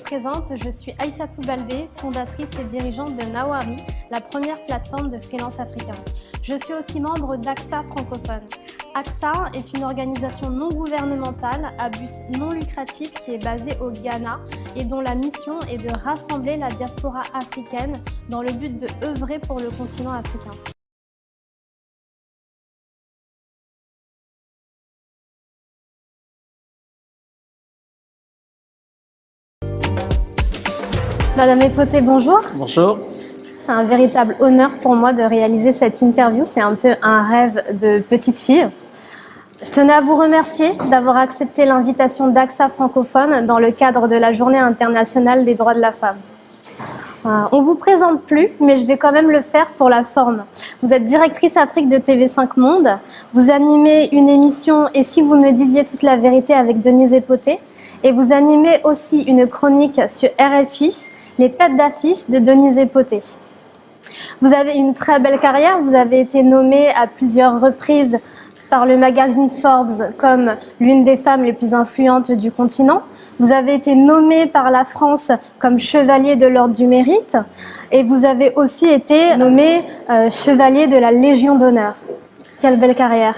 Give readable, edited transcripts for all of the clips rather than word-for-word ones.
présente, je suis Aïssatou Baldé, fondatrice et dirigeante de Nawari, la première plateforme de freelance africain. Je suis aussi membre d'AXA francophone. AXA est une organisation non gouvernementale à but non lucratif qui est basée au Ghana et dont la mission est de rassembler la diaspora africaine dans le but de œuvrer pour le continent africain. Madame Epoté, bonjour. Bonjour. C'est un véritable honneur pour moi de réaliser cette interview. C'est un peu un rêve de petite fille. Je tenais à vous remercier d'avoir accepté l'invitation d'AXA francophone dans le cadre de la Journée internationale des droits de la femme. On ne vous présente plus, mais je vais quand même le faire pour la forme. Vous êtes directrice Afrique de TV5 Monde. Vous animez une émission « Et si vous me disiez toute la vérité » avec Denise Epoté. Et vous animez aussi une chronique sur RFI, les têtes d'affiche de Denise Epoté. Vous avez une très belle carrière. Vous avez été nommée à plusieurs reprises par le magazine Forbes comme l'une des femmes les plus influentes du continent. Vous avez été nommée par la France comme chevalier de l'Ordre du Mérite et vous avez aussi été nommée chevalier de la Légion d'honneur. Quelle belle carrière.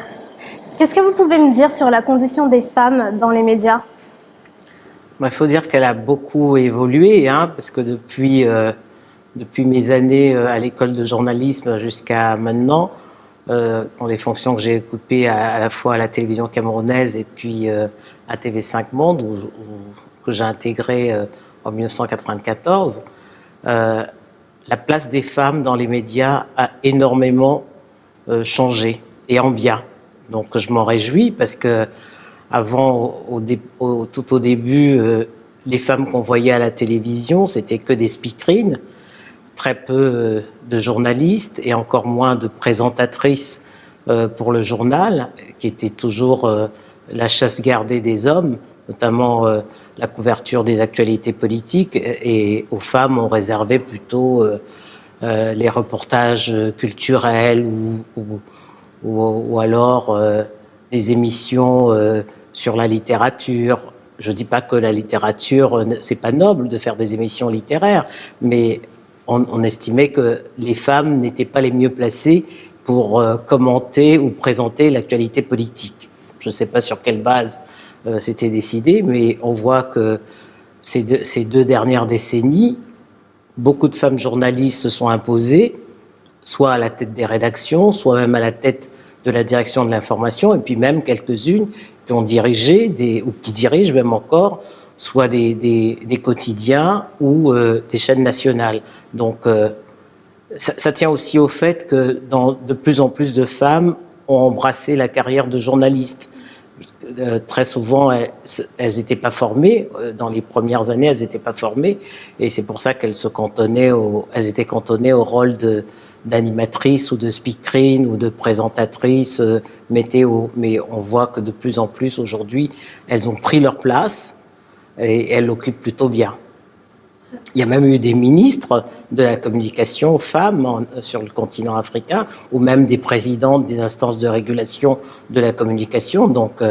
Qu'est-ce que vous pouvez me dire sur la condition des femmes dans les médias ? Il faut dire qu'elle a beaucoup évolué, parce que depuis mes années à l'école de journalisme jusqu'à maintenant, dans les fonctions que j'ai occupées à la fois à la télévision camerounaise et puis à TV5 Monde, que j'ai intégré en 1994, la place des femmes dans les médias a énormément changé, et en bien. Donc je m'en réjouis parce que avant, tout au début, les femmes qu'on voyait à la télévision, c'était que des speakerines, très peu de journalistes et encore moins de présentatrices pour le journal, qui était toujours la chasse gardée des hommes, notamment la couverture des actualités politiques, et aux femmes on réservait plutôt les reportages culturels ou alors des émissions sur la littérature. Je ne dis pas que la littérature, c'est pas noble de faire des émissions littéraires, mais on estimait que les femmes n'étaient pas les mieux placées pour commenter ou présenter l'actualité politique. Je ne sais pas sur quelle base c'était décidé, mais on voit que ces deux dernières décennies, beaucoup de femmes journalistes se sont imposées, soit à la tête des rédactions, soit même à la tête de la direction de l'information, et puis même quelques-unes qui ont dirigé, ou qui dirigent même encore, soit des quotidiens ou des chaînes nationales. Donc ça tient aussi au fait que de plus en plus de femmes ont embrassé la carrière de journaliste. Très souvent, elles n'étaient pas formées. Dans les premières années, elles n'étaient pas formées, et c'est pour ça qu'elles elles étaient cantonnées au rôle d'animatrice ou de speakerine ou de présentatrice météo. Mais on voit que de plus en plus aujourd'hui, elles ont pris leur place et elles l'occupent plutôt bien. Il y a même eu des ministres de la communication femmes sur le continent africain, ou même des présidentes des instances de régulation de la communication. Donc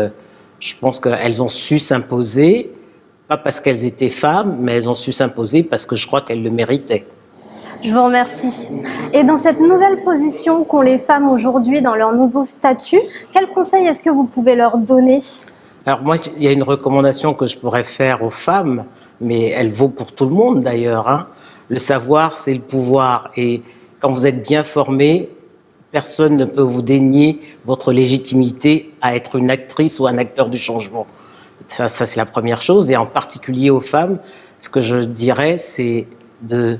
je pense qu'elles ont su s'imposer, pas parce qu'elles étaient femmes, mais elles ont su s'imposer parce que je crois qu'elles le méritaient. Je vous remercie. Et dans cette nouvelle position qu'ont les femmes aujourd'hui dans leur nouveau statut, quel conseil est-ce que vous pouvez leur donner ? Alors moi, il y a une recommandation que je pourrais faire aux femmes, mais elle vaut pour tout le monde d'ailleurs. Le savoir, c'est le pouvoir. Et quand vous êtes bien formé, personne ne peut vous dénier votre légitimité à être une actrice ou un acteur du changement. Ça c'est la première chose. Et en particulier aux femmes, ce que je dirais, c'est de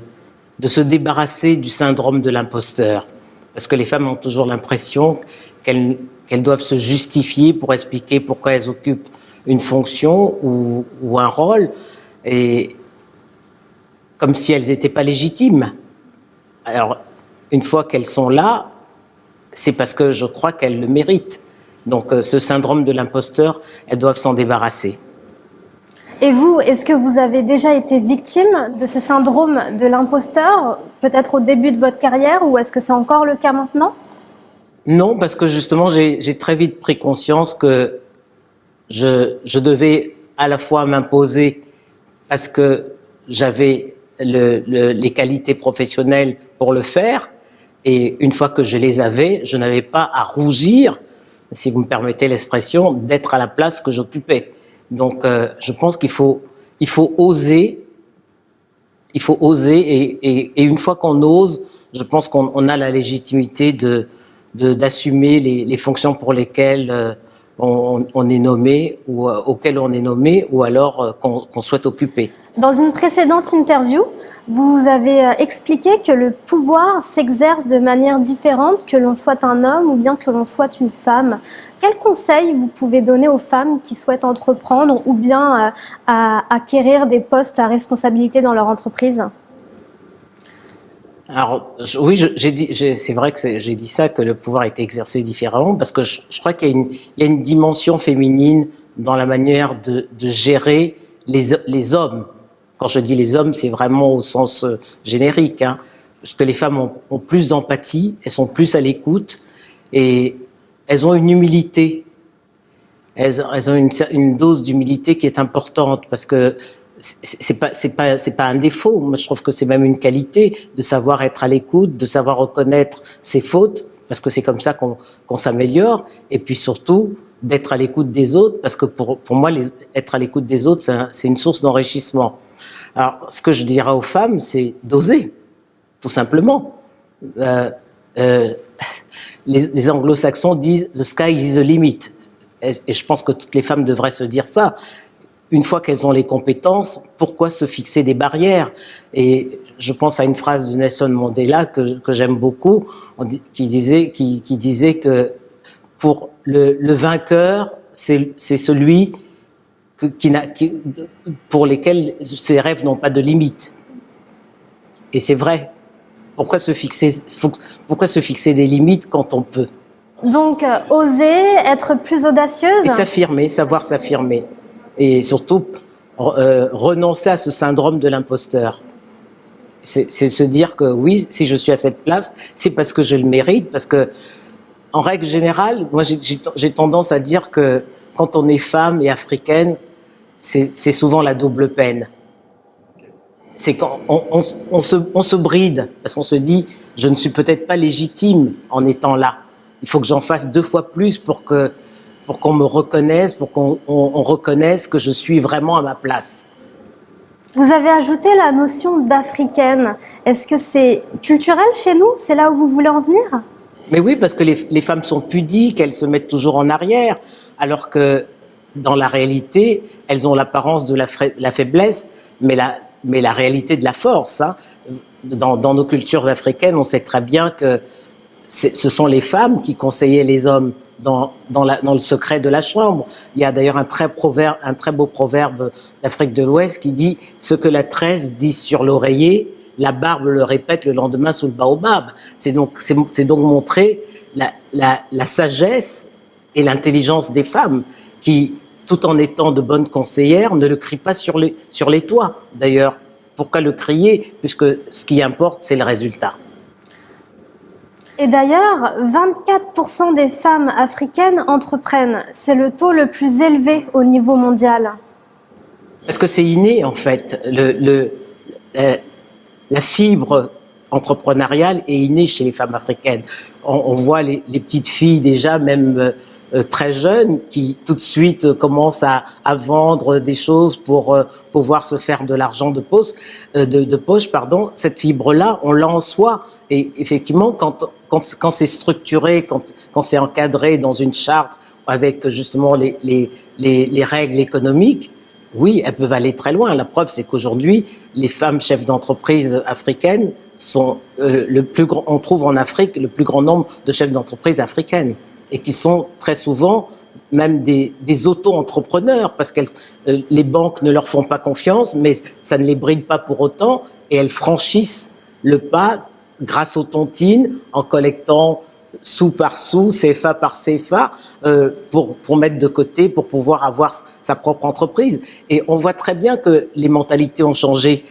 se débarrasser du syndrome de l'imposteur. Parce que les femmes ont toujours l'impression qu'elles doivent se justifier pour expliquer pourquoi elles occupent une fonction ou un rôle, et comme si elles n'étaient pas légitimes. Alors, une fois qu'elles sont là, c'est parce que je crois qu'elles le méritent. Donc, ce syndrome de l'imposteur, elles doivent s'en débarrasser. Et vous, est-ce que vous avez déjà été victime de ce syndrome de l'imposteur, peut-être au début de votre carrière, ou est-ce que c'est encore le cas maintenant ? Non, parce que justement, j'ai très vite pris conscience que je devais à la fois m'imposer parce que j'avais les qualités professionnelles pour le faire. Et une fois que je les avais, je n'avais pas à rougir, si vous me permettez l'expression, d'être à la place que j'occupais. Donc, je pense qu'il faut oser. Il faut oser, et une fois qu'on ose, je pense qu'on a la légitimité d'assumer les fonctions pour lesquelles on est nommé, ou auxquelles on est nommé, ou alors qu'on souhaite occuper. Dans une précédente interview, vous avez expliqué que le pouvoir s'exerce de manière différente que l'on soit un homme ou bien que l'on soit une femme. Quels conseils vous pouvez donner aux femmes qui souhaitent entreprendre ou bien acquérir des postes à responsabilité dans leur entreprise ? Alors, oui, c'est vrai que j'ai dit ça, que le pouvoir est exercé différemment, parce que je crois qu'il y a une dimension féminine dans la manière de gérer les hommes. Quand je dis les hommes, c'est vraiment au sens générique, hein, parce que les femmes ont plus d'empathie, elles sont plus à l'écoute, et elles ont une humilité. Elles ont une dose d'humilité qui est importante, parce que c'est pas un défaut. Moi, je trouve que c'est même une qualité de savoir être à l'écoute, de savoir reconnaître ses fautes, parce que c'est comme ça qu'on s'améliore, et puis surtout d'être à l'écoute des autres, parce que pour moi, être à l'écoute des autres, c'est une source d'enrichissement. Alors, ce que je dirais aux femmes, c'est d'oser, tout simplement. Les anglo-saxons disent « the sky is the limit ». Et je pense que toutes les femmes devraient se dire ça. Une fois qu'elles ont les compétences, pourquoi se fixer des barrières? Et je pense à une phrase de Nelson Mandela que j'aime beaucoup, qui disait que pour le vainqueur, c'est celui pour lesquels ses rêves n'ont pas de limite. Et c'est vrai. Pourquoi se fixer des limites quand on peut? Donc, oser, être plus audacieuse. Et s'affirmer, savoir s'affirmer. Et surtout, renoncer à ce syndrome de l'imposteur. C'est se dire que oui, si je suis à cette place, c'est parce que je le mérite, parce que, en règle générale, moi j'ai tendance à dire que quand on est femme et africaine, c'est souvent la double peine. C'est quand on se bride, parce qu'on se dit, je ne suis peut-être pas légitime en étant là. Il faut que j'en fasse 2 fois plus pour qu'on me reconnaisse, pour qu'on reconnaisse que je suis vraiment à ma place. Vous avez ajouté la notion d'africaine. Est-ce que c'est culturel chez nous? C'est là où vous voulez en venir? Mais oui, parce que les femmes sont pudiques, elles se mettent toujours en arrière, alors que dans la réalité, elles ont l'apparence de la faiblesse, mais la réalité de la force. Hein. Dans nos cultures africaines, on sait très bien que ce sont les femmes qui conseillaient les hommes dans le secret de la chambre. Il y a d'ailleurs un très beau proverbe d'Afrique de l'Ouest qui dit « Ce que la tresse dit sur l'oreiller, la barbe le répète le lendemain sous le baobab ». C'est donc montrer la sagesse et l'intelligence des femmes qui, tout en étant de bonnes conseillères, ne le crient pas sur les toits. D'ailleurs, pourquoi le crier, puisque ce qui importe, c'est le résultat. Et d'ailleurs, 24% des femmes africaines entreprennent. C'est le taux le plus élevé au niveau mondial. Parce que c'est inné, en fait. La fibre entrepreneuriale est innée chez les femmes africaines. On voit les petites filles déjà, même très jeunes, qui tout de suite commencent à vendre des choses pour pouvoir se faire de l'argent de poche. Cette fibre-là, on l'a en soi. Et effectivement, quand c'est structuré, quand c'est encadré dans une charte avec justement les règles économiques, oui, elles peuvent aller très loin. La preuve, c'est qu'aujourd'hui, les femmes chefs d'entreprise africaines sont on trouve en Afrique le plus grand nombre de chefs d'entreprise africaines et qui sont très souvent même des auto-entrepreneurs parce que les banques ne leur font pas confiance, mais ça ne les bride pas pour autant et elles franchissent le pas grâce aux tontines en collectant sou par sou, CFA par CFA, pour mettre de côté, pour pouvoir avoir sa propre entreprise. Et on voit très bien que les mentalités ont changé.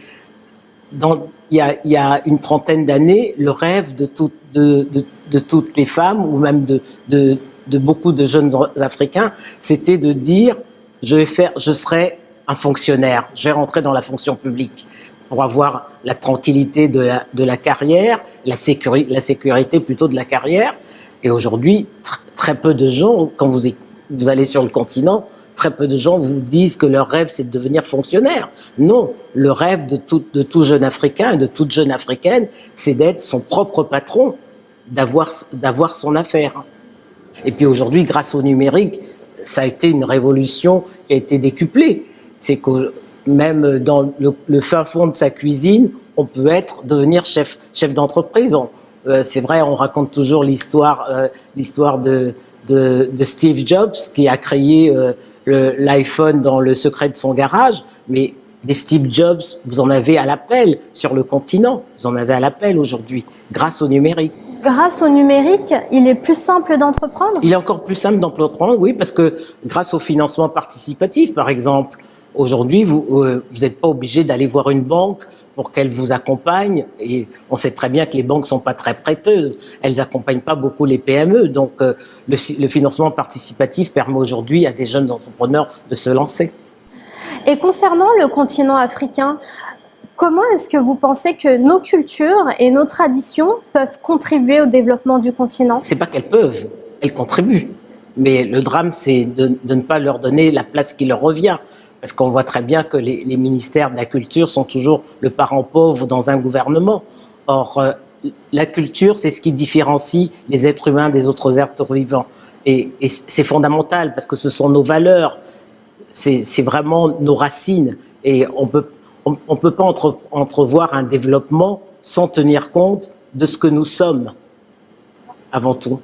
Il y a une trentaine d'années, le rêve de toutes les femmes, ou même de beaucoup de jeunes Africains, c'était de dire je serai un fonctionnaire, je vais rentrer dans la fonction publique pour avoir la tranquillité de la carrière, la sécurité plutôt de la carrière. Et aujourd'hui, très peu de gens, quand vous allez sur le continent, très peu de gens vous disent que leur rêve, c'est de devenir fonctionnaire. Non, le rêve de tout jeune Africain et de toute jeune Africaine, c'est d'être son propre patron, d'avoir son affaire. Et puis aujourd'hui, grâce au numérique, ça a été une révolution qui a été décuplée. C'est que même dans le fin fond de sa cuisine, on peut devenir chef d'entreprise. C'est vrai, on raconte toujours l'histoire de Steve Jobs qui a créé l'iPhone dans le secret de son garage, mais des Steve Jobs, vous en avez à l'appel sur le continent, vous en avez à l'appel aujourd'hui, grâce au numérique. Grâce au numérique, il est plus simple d'entreprendre ? Il est encore plus simple d'entreprendre, oui, parce que grâce au financement participatif, par exemple, aujourd'hui, vous n'êtes pas obligé d'aller voir une banque pour qu'elle vous accompagne. Et on sait très bien que les banques sont pas très prêteuses. Elles accompagnent pas beaucoup les PME. Donc, le financement participatif permet aujourd'hui à des jeunes entrepreneurs de se lancer. Et concernant le continent africain, comment est-ce que vous pensez que nos cultures et nos traditions peuvent contribuer au développement du continent ? C'est pas qu'elles peuvent, elles contribuent. Mais le drame, c'est de ne pas leur donner la place qui leur revient. Parce qu'on voit très bien que les ministères de la culture sont toujours le parent pauvre dans un gouvernement. Or, la culture, c'est ce qui différencie les êtres humains des autres êtres vivants. Et c'est fondamental parce que ce sont nos valeurs, c'est vraiment nos racines. Et on peut pas entrevoir un développement sans tenir compte de ce que nous sommes, avant tout.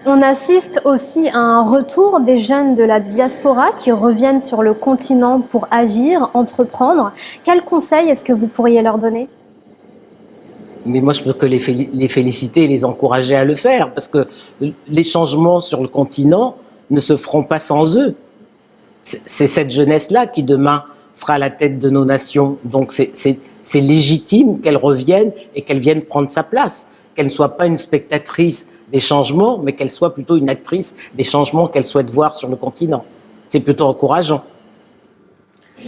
On assiste aussi à un retour des jeunes de la diaspora qui reviennent sur le continent pour agir, entreprendre. Quels conseils est-ce que vous pourriez leur donner ? Mais moi, je peux que les féliciter et les encourager à le faire, parce que les changements sur le continent ne se feront pas sans eux. C'est cette jeunesse-là qui, demain, sera à la tête de nos nations. Donc, c'est légitime qu'elle revienne et qu'elle vienne prendre sa place. Qu'elle ne soit pas une spectatrice des changements, mais qu'elle soit plutôt une actrice des changements qu'elle souhaite voir sur le continent. C'est plutôt encourageant.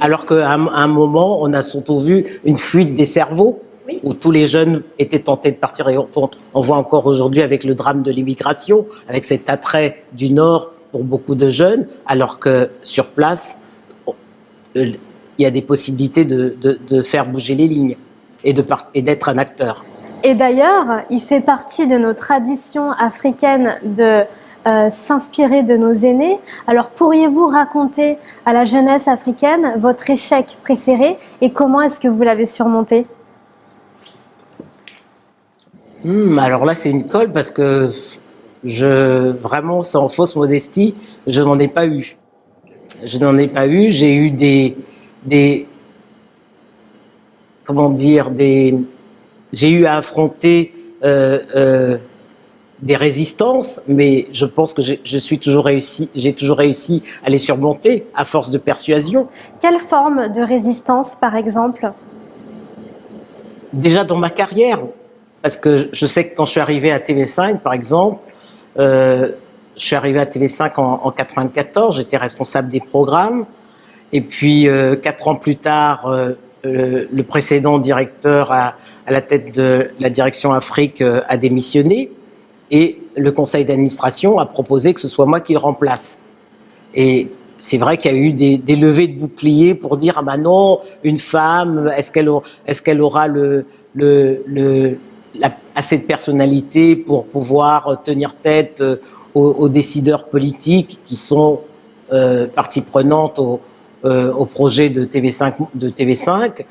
Alors qu'à un moment, on a surtout vu une fuite des cerveaux, où tous les jeunes étaient tentés de partir. Et on voit encore aujourd'hui avec le drame de l'immigration, avec cet attrait du Nord pour beaucoup de jeunes, alors que sur place, il y a des possibilités de faire bouger les lignes et d'être un acteur. Et d'ailleurs, il fait partie de nos traditions africaines de s'inspirer de nos aînés. Alors, pourriez-vous raconter à la jeunesse africaine votre échec préféré et comment est-ce que vous l'avez surmonté ? Alors là, c'est une colle parce que vraiment, sans fausse modestie, je n'en ai pas eu. Je n'en ai pas eu. J'ai eu j'ai eu à affronter des résistances, mais je pense que j'ai toujours réussi à les surmonter à force de persuasion. Quelle forme de résistance, par exemple ? Déjà dans ma carrière, parce que je sais que quand je suis arrivé à TV5, par exemple, je suis arrivé à TV5 en 94, j'étais responsable des programmes, et puis 4 ans plus tard, le précédent directeur à la tête de la direction Afrique a démissionné, et le conseil d'administration a proposé que ce soit moi qui le remplace. Et c'est vrai qu'il y a eu des levées de boucliers pour dire ah ben non, une femme, est-ce qu'elle aura assez de personnalité pour pouvoir tenir tête aux décideurs politiques qui sont partie prenante au projet de TV5,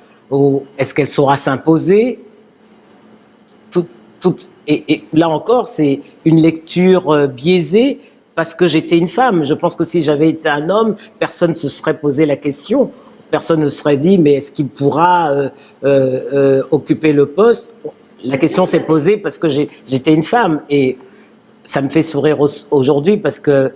est-ce qu'elle saura s'imposer? Et là encore, c'est une lecture biaisée parce que j'étais une femme. Je pense que si j'avais été un homme, personne ne se serait posé la question. Personne ne se serait dit, mais est-ce qu'il pourra occuper le poste? La question s'est posée parce que j'étais une femme. Et ça me fait sourire aujourd'hui parce que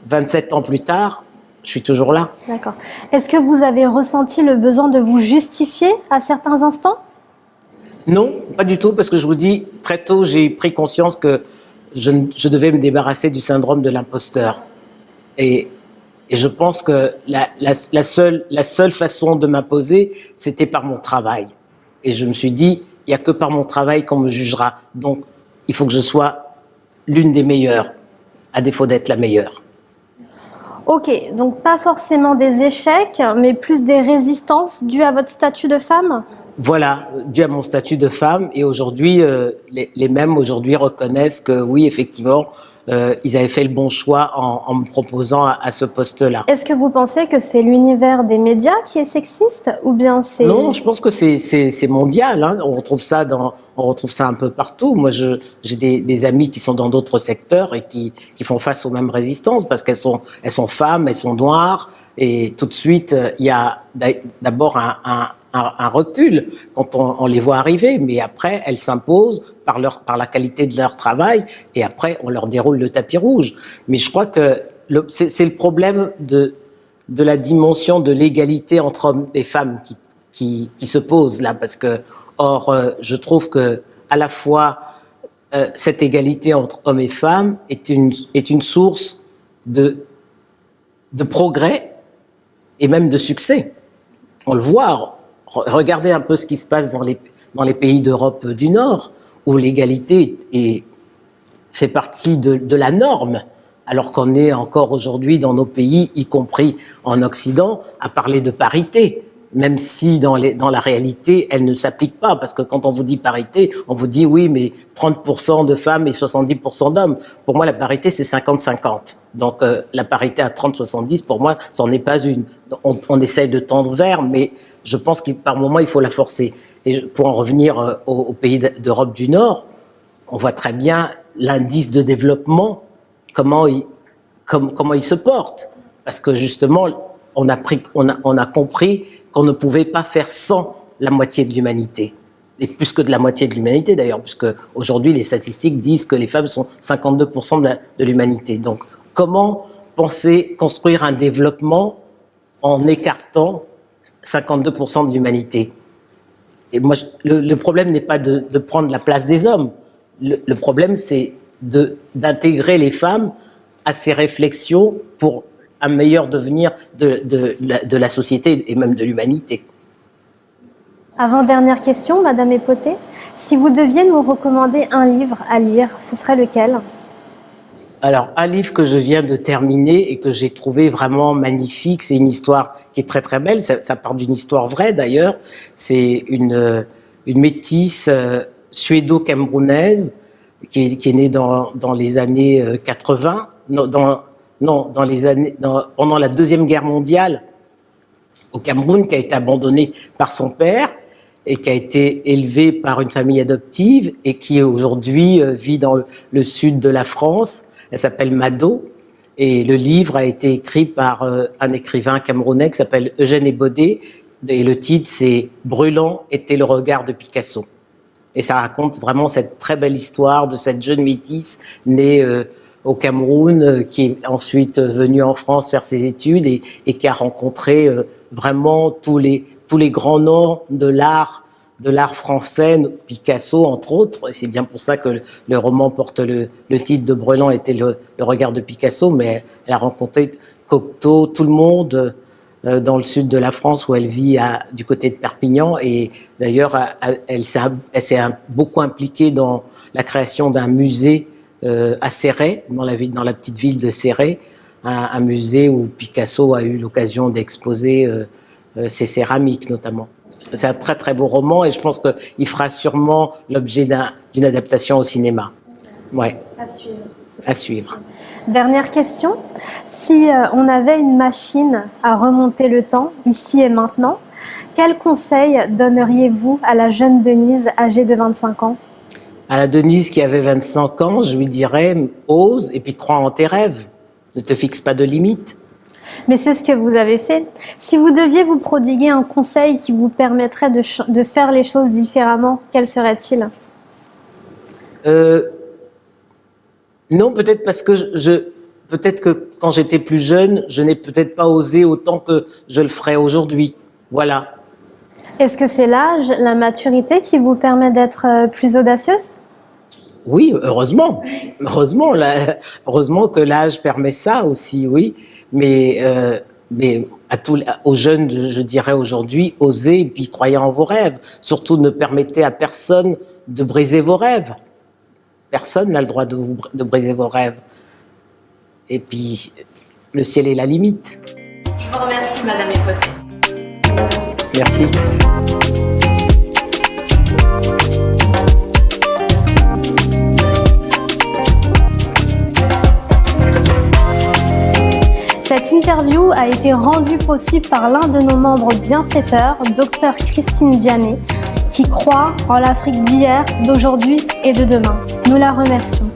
27 ans plus tard, je suis toujours là. D'accord. Est-ce que vous avez ressenti le besoin de vous justifier à certains instants? Non, pas du tout, parce que je vous dis, très tôt, j'ai pris conscience que je devais me débarrasser du syndrome de l'imposteur. Et Et je pense que la seule façon de m'imposer, c'était par mon travail. Et je me suis dit, il n'y a que par mon travail qu'on me jugera. Donc, il faut que je sois l'une des meilleures, à défaut d'être la meilleure. Ok, donc pas forcément des échecs, mais plus des résistances dues à votre statut de femme? Voilà, dû à mon statut de femme. Et aujourd'hui, les mêmes aujourd'hui reconnaissent que oui, effectivement, ils avaient fait le bon choix en me proposant à ce poste-là. Est-ce que vous pensez que c'est l'univers des médias qui est sexiste ou bien c'est... Non, je pense que c'est mondial. Hein. On retrouve ça un peu partout. Moi, j'ai des amis qui sont dans d'autres secteurs et qui font face aux mêmes résistances parce qu'elles sont femmes, elles sont noires et tout de suite il y a d'abord un recul quand on les voit arriver, mais après elles s'imposent par la qualité de leur travail et après on leur déroule le tapis rouge. Mais je crois que c'est le problème de la dimension de l'égalité entre hommes et femmes qui se pose là, parce que je trouve que à la fois cette égalité entre hommes et femmes est une source de progrès et même de succès. On le voit. Regardez un peu ce qui se passe dans les pays d'Europe du Nord, où l'égalité fait partie de la norme, alors qu'on est encore aujourd'hui dans nos pays, y compris en Occident, à parler de parité, même si dans la réalité, elle ne s'applique pas, parce que quand on vous dit parité, on vous dit oui, mais 30% de femmes et 70% d'hommes. Pour moi, la parité, c'est 50-50. Donc la parité à 30-70, pour moi, ça n'en est pas une. On essaye de tendre vers, mais je pense que par moment, il faut la forcer. Et pour en revenir aux pays d'Europe du Nord, on voit très bien l'indice de développement, comment il se porte. Parce que justement, on a compris qu'on ne pouvait pas faire sans la moitié de l'humanité. Et plus que de la moitié de l'humanité d'ailleurs, puisque aujourd'hui les statistiques disent que les femmes sont 52% de l'humanité. Donc comment penser construire un développement en écartant 52% de l'humanité? Et moi, le problème n'est pas de prendre la place des hommes. Le problème, c'est d'intégrer les femmes à ces réflexions pour un meilleur devenir de la société et même de l'humanité. Avant-dernière question, Madame Epoté. Si vous deviez nous recommander un livre à lire, ce serait lequel? Alors, un livre que je viens de terminer et que j'ai trouvé vraiment magnifique, c'est une histoire qui est très très belle, ça part d'une histoire vraie d'ailleurs, c'est une métisse suédo-camerounaise qui est née dans les années 80, pendant la Deuxième Guerre mondiale au Cameroun, qui a été abandonnée par son père et qui a été élevée par une famille adoptive et qui aujourd'hui vit dans le sud de la France. Elle s'appelle Mado et le livre a été écrit par un écrivain camerounais qui s'appelle Eugène Ebodé et le titre c'est « Brûlant était le regard de Picasso ». Et ça raconte vraiment cette très belle histoire de cette jeune métisse née au Cameroun, qui est ensuite venue en France faire ses études et qui a rencontré vraiment tous les grands noms de l'art français, Picasso entre autres. Et c'est bien pour ça que le roman porte le titre de Brûlant était le regard de Picasso, mais elle a rencontré Cocteau, tout le monde dans le sud de la France où elle vit du côté de Perpignan, et d'ailleurs elle s'est beaucoup impliquée dans la création d'un musée à Céret, dans la petite ville de Céret, un musée où Picasso a eu l'occasion d'exposer ses céramiques notamment. C'est un très très beau roman et je pense qu'il fera sûrement l'objet d'une adaptation au cinéma. Ouais. À suivre. À suivre. Dernière question. Si on avait une machine à remonter le temps, ici et maintenant, quel conseil donneriez-vous à la jeune Denise âgée de 25 ans? À la Denise qui avait 25 ans, je lui dirais « ose et puis crois en tes rêves, ne te fixe pas de limites ». Mais c'est ce que vous avez fait. Si vous deviez vous prodiguer un conseil qui vous permettrait de faire les choses différemment, quel serait-il? Non, peut-être parce que peut-être que quand j'étais plus jeune, je n'ai peut-être pas osé autant que je le ferais aujourd'hui. Voilà. Est-ce que c'est l'âge, la maturité qui vous permet d'être plus audacieuse? Oui, heureusement. Heureusement que l'âge permet ça aussi, oui. Mais aux jeunes, je dirais aujourd'hui, osez et puis croyez en vos rêves. Surtout, ne permettez à personne de briser vos rêves. Personne n'a le droit de briser vos rêves. Et puis, le ciel est la limite. Je vous remercie, Madame Écoté. Merci. Cette interview a été rendue possible par l'un de nos membres bienfaiteurs, Dr Christine Diané, qui croit en l'Afrique d'hier, d'aujourd'hui et de demain. Nous la remercions.